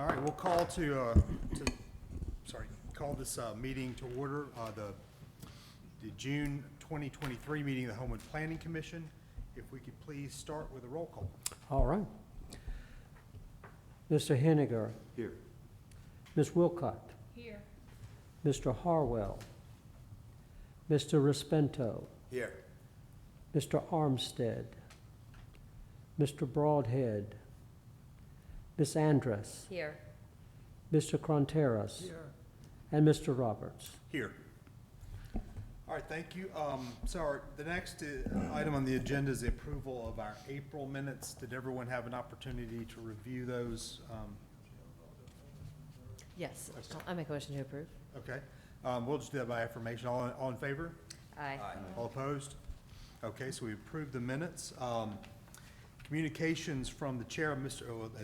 All right, we'll call call this meeting to order, the June 2023 meeting of the Homewood Planning Commission. If we could please start with a roll call. All right. Mr. Henniger. Here. Ms. Wilcott. Here. Mr. Harwell. Mr. Respento. Here. Mr. Armstead. Mr. Broadhead. Ms. Andress. Here. Mr. Cronteras. Here. And Mr. Roberts. Here. All right, thank you. The next item on the agenda is the approval of our April minutes. Did everyone have an opportunity to review those? Yes, I make a motion to approve. Okay, we'll just do that by affirmation. All in favor? Aye. All opposed? Okay, so we approved the minutes. Communications from the chair and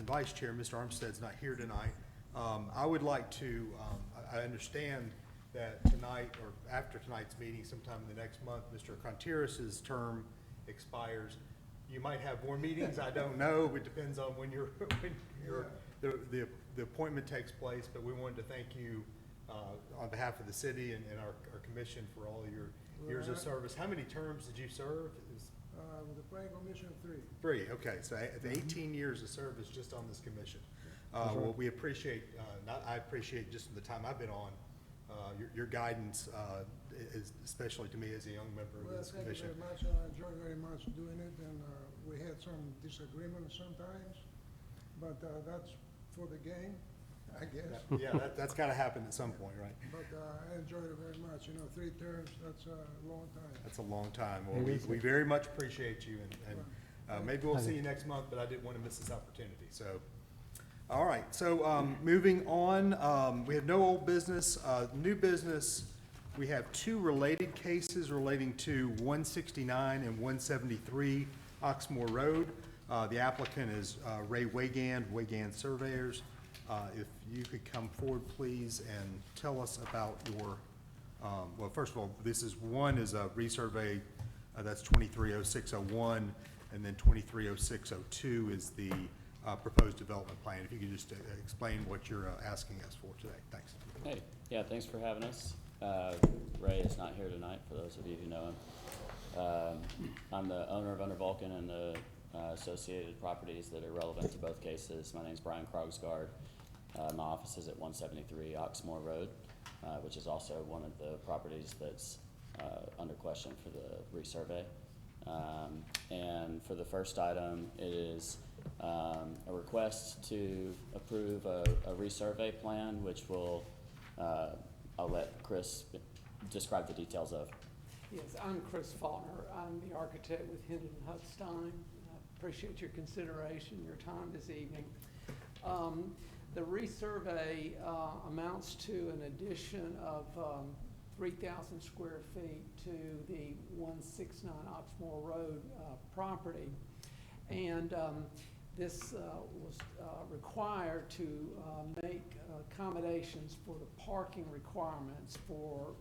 vice chair, Mr. Armstead's not here tonight. I would like to, I understand that tonight or after tonight's meeting, sometime in the next month, Mr. Contreras' term expires. You might have more meetings, I don't know. It depends on when the appointment takes place, but we wanted to thank you on behalf of the city and our commission for all of your years of service. How many terms did you serve? With the planning commission, 3. 3, okay, so 18 years of service just on this commission. Well, we appreciate, I appreciate just the time I've been on, your guidance, especially to me as a young member of this commission. Well, thank you very much. I enjoy very much doing it, and we had some disagreements sometimes, but that's for the game, I guess. Yeah, that's gotta happen at some point, right? But I enjoyed it very much. 3 terms, that's a long time. That's a long time. Well, It is. we very much appreciate you, and maybe we'll see you next month, but I didn't want to miss this opportunity, so. All right, so moving on, we have no old business. New business, we have 2 related cases relating to 169 and 173 Oxmoor Road. The applicant is Ray Wagand Surveyors. If you could come forward, please, and tell us about your, well, first of all, one is a resurvey, that's 230601, and then 230602 is the proposed development plan. If you could just explain what you're asking us for today. Thanks. Hey, yeah, thanks for having us. Ray is not here tonight, for those of you who know him. I'm the owner of Under Vulcan and the associated properties that are relevant to both cases. My name's Brian Krogsgaard. My office is at 173 Oxmoor Road, which is also one of the properties that's under question for the resurvey. And for the first item, it is a request to approve a resurvey plan, which will, I'll let Chris describe the details of. Yes, I'm Chris Faulkner. I'm the architect with Hendon Hutstein. I appreciate your consideration, your time this evening. The resurvey amounts to an addition of 3,000 square feet to the 169 Oxmoor Road property. And this was required to make accommodations for the parking requirements for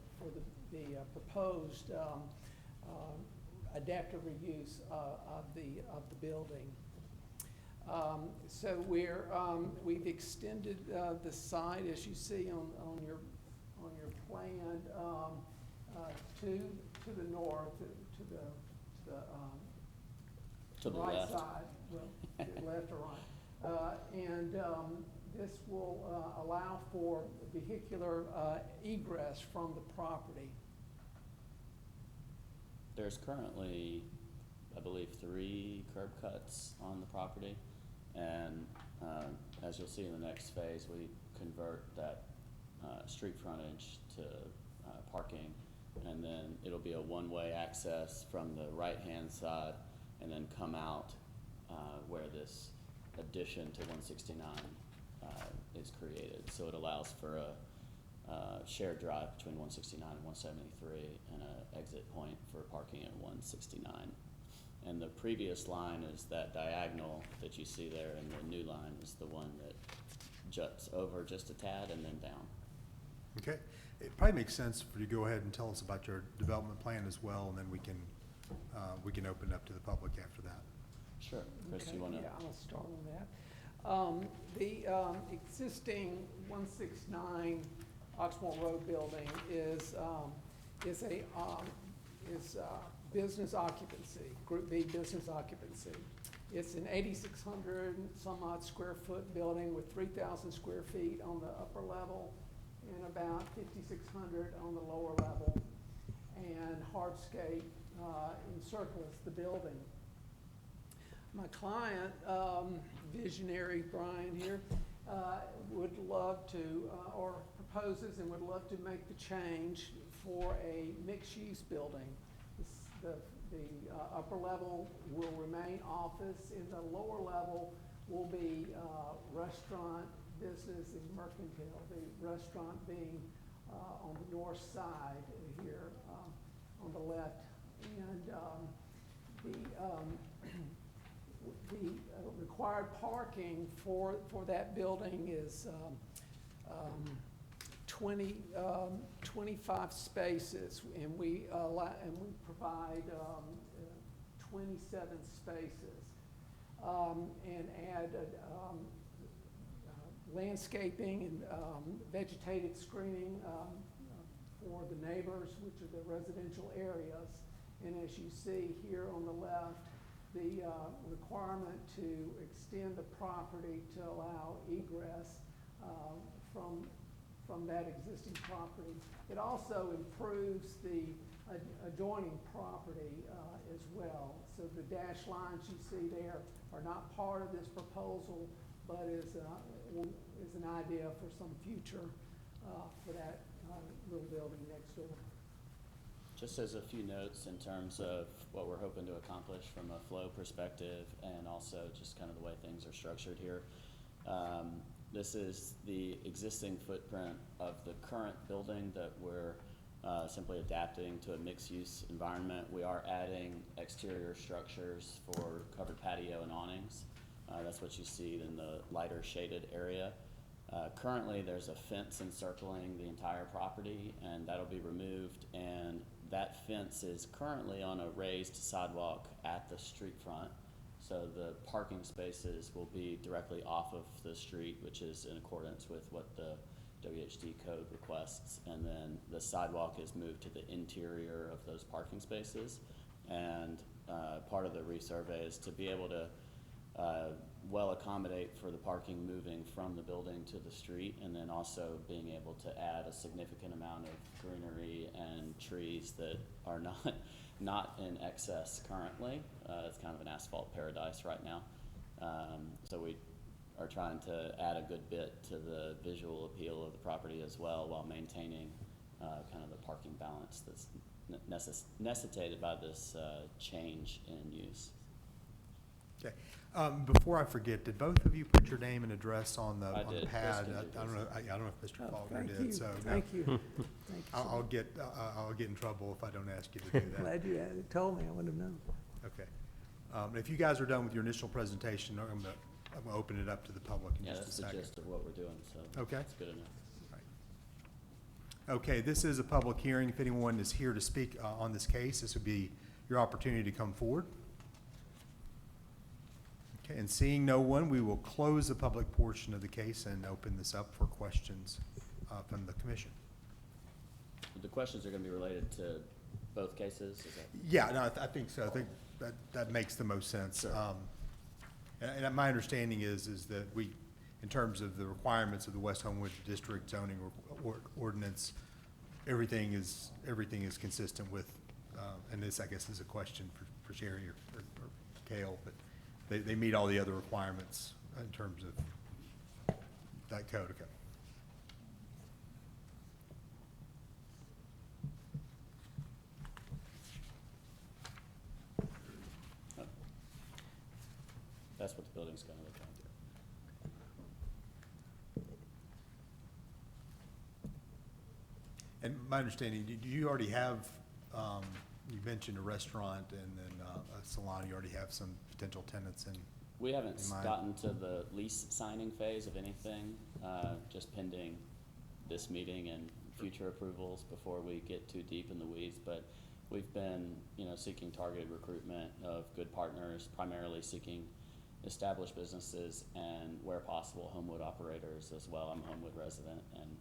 the proposed adaptive reuse of the building. So we've extended the site, as you see on your plan, to the north, to the right left side, well, to the left or right, and this will allow for vehicular egress from the property. There's currently, I believe, 3 curb cuts on the property, and as you'll see in the next phase, we convert that street frontage to parking, and then it'll be a one-way access from the right-hand side and then come out where this addition to 169 is created. So it allows for a shared drive between 169 and 173 and an exit point for parking at 169. And the previous line is that diagonal that you see there, and the new line is the one that juts over just a tad and then down. Okay. It probably makes sense for you to go ahead and tell us about your development plan as well, and then we can open it up to the public after that. Sure. Chris, Okay, you want to? Yeah, I'll start on that. The existing 169 Oxmoor Road building is business occupancy, Group B business occupancy. It's an 8,600 some odd square foot building with 3,000 square feet on the upper level and about 5,600 on the lower level. And hardscape encircles the building. My client, visionary Brian here, would love to, or proposes and would love to make the change for a mixed-use building. The upper level will remain office, and the lower level will be restaurant, business, and mercantile. The restaurant being on the north side here, on the left, and the required parking for that building is 25 spaces, and we provide 27 spaces, and add landscaping and vegetated screening for the neighbors, which are the residential areas. And as you see here on the left, the requirement to extend the property to allow egress from that existing property. It also improves the adjoining property as well. So the dashed lines you see there are not part of this proposal, but is an idea for some future for that little building next door. Just as a few notes in terms of what we're hoping to accomplish from a flow perspective and also just kind of the way things are structured here. This is the existing footprint of the current building that we're simply adapting to a mixed-use environment. We are adding exterior structures for covered patio and awnings. That's what you see in the lighter shaded area. Currently, there's a fence encircling the entire property, and that'll be removed, and that fence is currently on a raised sidewalk at the street front. So the parking spaces will be directly off of the street, which is in accordance with what the WHD code requests. And then the sidewalk is moved to the interior of those parking spaces. And part of the resurvey is to be able to well accommodate for the parking moving from the building to the street, and then also being able to add a significant amount of greenery and trees that are not in excess currently. It's kind of an asphalt paradise right now. So we are trying to add a good bit to the visual appeal of the property as well, while maintaining kind of the parking balance that's necessitated by this change in use. Okay. Before I forget, did both of you put your name and address on the did. pad? Kristen did. I don't know if Mr. Faulkner Thank did. you. So Thank you. Thank you so I'll much. get in trouble if I don't ask you to do that. Glad you told me. I wouldn't have known. Okay. If you guys are done with your initial presentation, I'm gonna open it up to the public in Yeah, just a that's the second. gist of what we're doing, so Okay. it's good enough. Okay, this is a public hearing. If anyone is here to speak on this case, this would be your opportunity to come forward. Okay, and seeing no one, we will close the public portion of the case and open this up for questions from the commission. The questions are gonna be related to both cases, is that? Yeah, no, I think so. I think that makes the most sense. Sure. And my understanding is that we, in terms of the requirements of the West Homewood District zoning ordinance, everything is consistent with, and this, I guess, is a question for Sherry or Cale, but they meet all the other requirements in terms of that code. Okay. That's what the building's gonna look like. And my understanding, do you already have, you mentioned a restaurant and then a salon, you already have some potential tenants in? We haven't in mind? gotten to the lease signing phase of anything, just pending this meeting and future approvals before we get too deep in the weeds. But we've been, seeking targeted recruitment of good partners, primarily seeking established businesses and, where possible, Homewood operators as well. I'm a Homewood resident and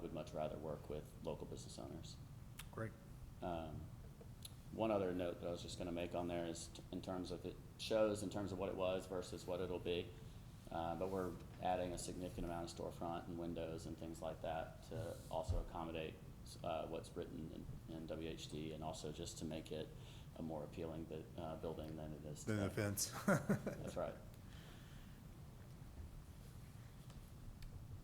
would much rather work with local business owners. Great. One other note that I was just gonna make on there is in terms of, it shows in terms of what it was versus what it'll be. But we're adding a significant amount of storefront and windows and things like that to also accommodate what's written in WHD, and also just to make it a more appealing building than it is Then today. the fence. That's right.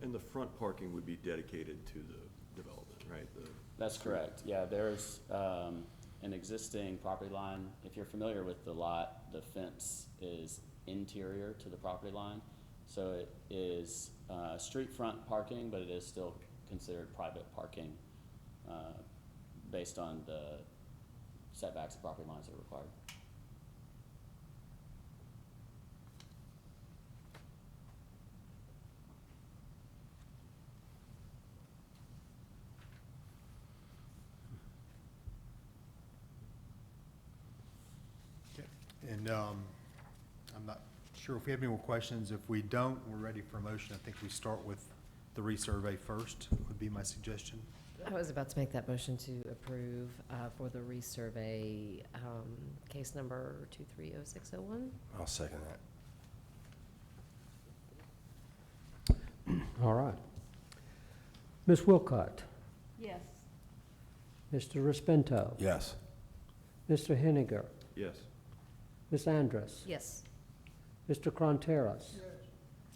And the front parking would be dedicated to the development, right? That's correct. Yeah, there's an existing property line. If you're familiar with the lot, the fence is interior to the property line. So it is street front parking, but it is still considered private parking based on the setbacks and property lines that are required. Okay. And I'm not sure if we have any more questions. If we don't, we're ready for a motion. I think we start with the resurvey first, would be my suggestion. I was about to make that motion to approve for the resurvey, case number 230601. I'll second that. All right. Ms. Wilcott, Yes. Mr. Respento, Yes. Mr. Henniger, Yes. Ms. Andrus, Yes. Mr. Cronteras, Yes.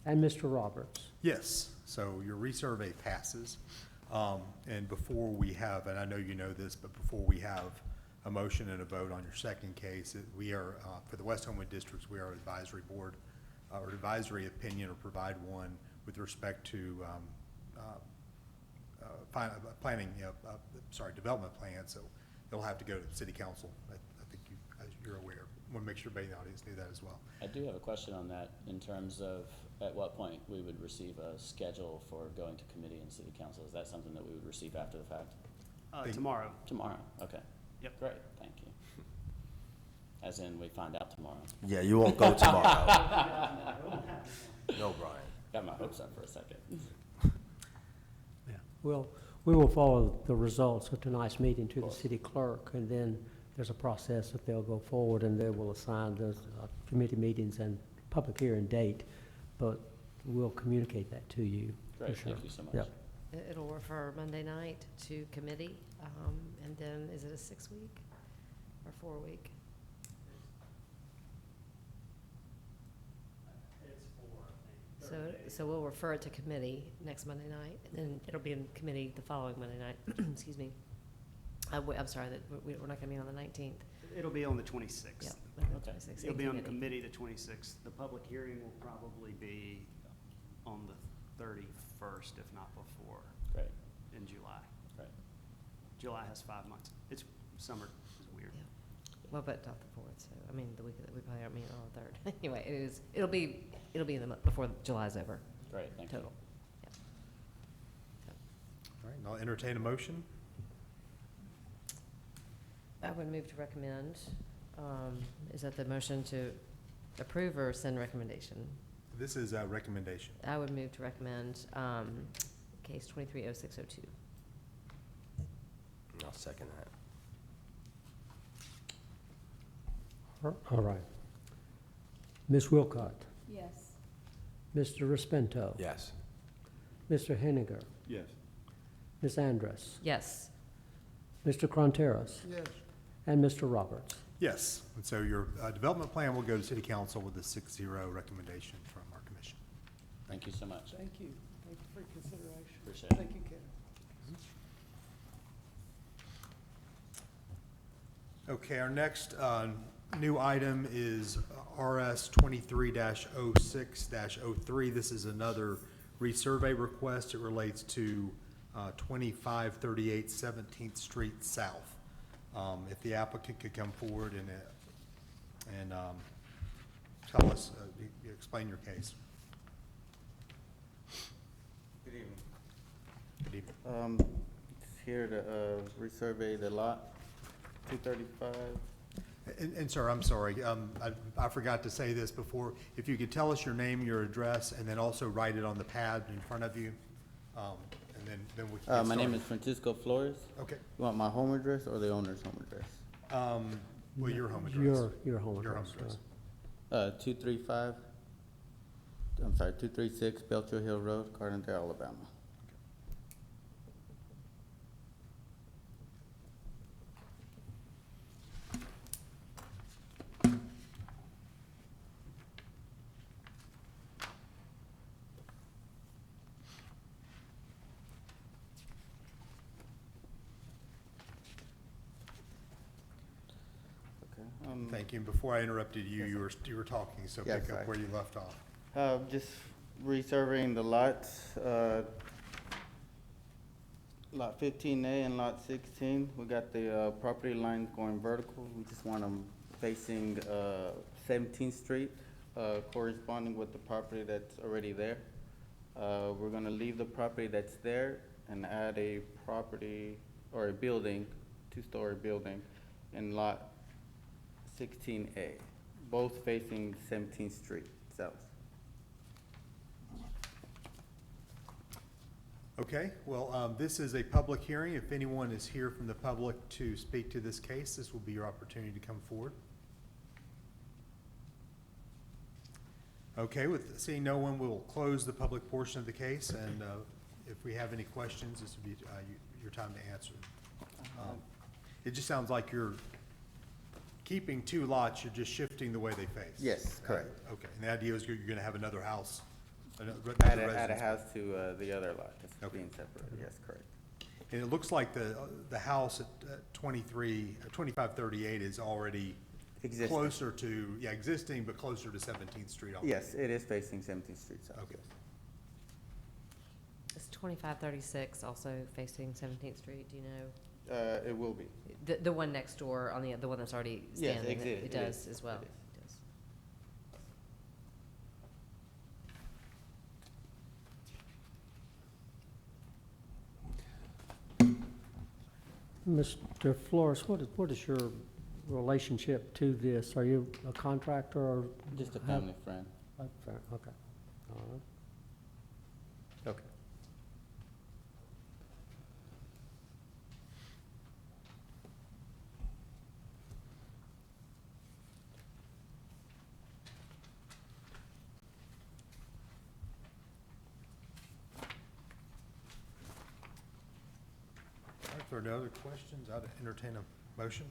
and Mr. Roberts. Yes, so your resurvey passes. And before we have, and I know you know this, but before we have a motion and a vote on your second case, we are, for the West Homewood districts, we are an advisory board, or advisory opinion, or provide one with respect to planning, development plans. So they'll have to go to the city council. I think you, as you're aware. Want to make sure everybody in the audience knew that as well. I do have a question on that in terms of at what point we would receive a schedule for going to committee and city council. Is that something that we would receive after the fact? Tomorrow. Tomorrow, okay. Yep. Great, thank you. As in, we find out tomorrow. Yeah, you won't go tomorrow. No, Brian. Got my hopes up for a second. Yeah. We will follow the results of tonight's meeting to the city clerk, and then there's a process that they'll go forward, and they will assign those committee meetings and public hearing date, but we'll communicate that to you. for Great, sure. thank you so much. Yep. It'll refer Monday night to committee, and then is it a 6-week or 4-week? So we'll refer it to committee next Monday night, and then it'll be in committee the following Monday night. Excuse me. I'm sorry, that we're not gonna be on the 19th. It'll be on the 26th. Yeah, Monday Okay. 26th, It'll in be on the committee. committee the 26th. The public hearing will probably be on the 31st, if not before, Great, in July. great. July has 5 months. It's, summer is weird. Yeah. Well, but not the 4th, so, I mean, the week that we probably aren't meeting on the 3rd. Anyway, it'll be in the month before July's over, Great, thank you. total. Yeah. All right, and I'll entertain a motion. I would move to recommend, is that the motion to approve or send recommendation? This is a recommendation. I would move to recommend, case 230602. I'll second that. All right. Ms. Wilcott, Yes. Mr. Respento, Yes. Mr. Henniger, Yes. Ms. Andrus, Yes. Mr. Cronteras, Yes. and Mr. Roberts. Yes, and so your development plan will go to city council with a 6-0 recommendation from our commission. Thank you so much. Thank you. Thank you for your consideration. Appreciate it. Thank you, Kevin. Okay, our next new item is RS 23-06-03. This is another resurvey request. It relates to 2538 17th Street South. If the applicant could come forward and tell us, explain your case. Good evening. Good evening. Here to resurvey the lot, 235 And sir, I'm sorry, I forgot to say this before. If you could tell us your name, your address, and then also write it on the pad in front of you, and then we can get My name started. is Francisco Flores. Okay. You want my home address or the owner's home address? Well, your home address. Your home Your home address. address. 236 Belcher Hill Road, Carbondale, Alabama. Okay. Thank you. And before I interrupted you, you were talking, so Yes, pick up sorry. where you left off. Just resurveying the lots, lot 15A and lot 16. We got the property lines going vertical. We just want them facing 17th Street, corresponding with the property that's already there. We're gonna leave the property that's there and add a property or a building, two-story building in lot 16A, both facing 17th Street south. Okay, well, this is a public hearing. If anyone is here from the public to speak to this case, this will be your opportunity to come forward. Okay, with seeing no one, we will close the public portion of the case, and if we have any questions, this will be your time to answer. It just sounds like you're keeping two lots, you're just shifting the way they face. Yes, correct. Okay, and the idea is you're gonna have another house, another Add a residence. house to the other lot that's Okay. being separated, yes, correct. And it looks like the house at 2538 is already Existing. closer to, existing, but closer to 17th Street already. Yes, it is facing 17th Street south. Okay. Is 2536 also facing 17th Street, do you know? It will be. The one next door on the one that's already Yes, standing? it It does is. as well? It It does. Mr. Flores, what is your relationship to this? Are you a contractor or? Just a have- family friend. Okay, all right. Okay. All right, if there are no other questions, I'd entertain a motion.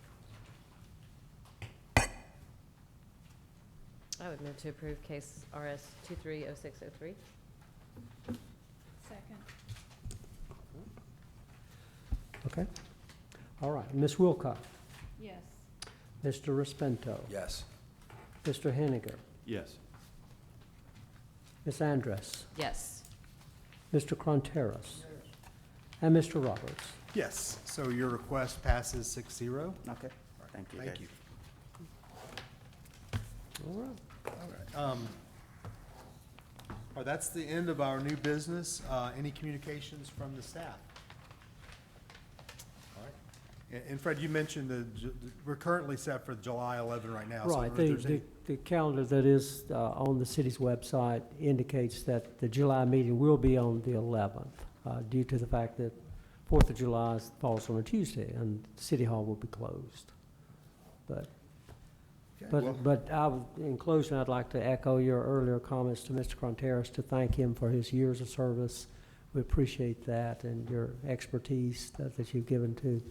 I would move to approve case RS 230603. Second. Okay. All right. Ms. Wilcox, Yes. Mr. Respento, Yes. Mr. Henniger, Yes. Ms. Andress, Yes. Mr. Cronteras, and Mr. Roberts. Yes, so your request passes 6-0. Okay, thank you, Thank guys. you. All right. All right. All right, that's the end of our new business. Any communications from the staff? All right. And Fred, you mentioned we're currently set for July 11 right now. so Right, if there's any- the calendar that is on the city's website indicates that the July meeting will be on the 11th, due to the fact that 4th of July falls on a Tuesday, and City Hall will be closed. But, Okay, well- in closing, I'd like to echo your earlier comments to Mr. Cronteras to thank him for his years of service. We appreciate that and your expertise that you've given to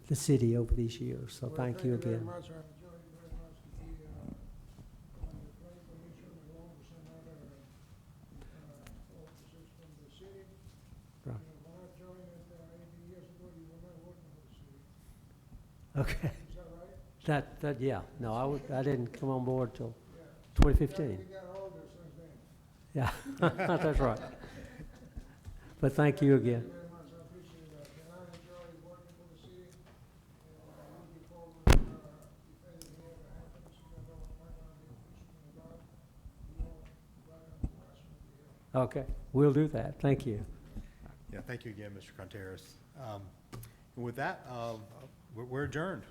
the city over these years, so Well, thank you very again. much. I enjoyed very much to be on the planning commission along with some other officers from the city. Right. When I joined it 80 years ago, you were not working for the city. Okay. Is that right? Yeah, no, I didn't come on board till Yeah. 2015. We got older since then. Yeah, that's right. But thank you again. Thank you very much. I appreciate that. And I enjoy working for the city. And looking forward, if anything ever happens, you know, I'm not gonna be pushing about. You know, right on the last one here. Okay, we'll do that. Thank you. Yeah, thank you again, Mr. Contreras. And with that, we're adjourned.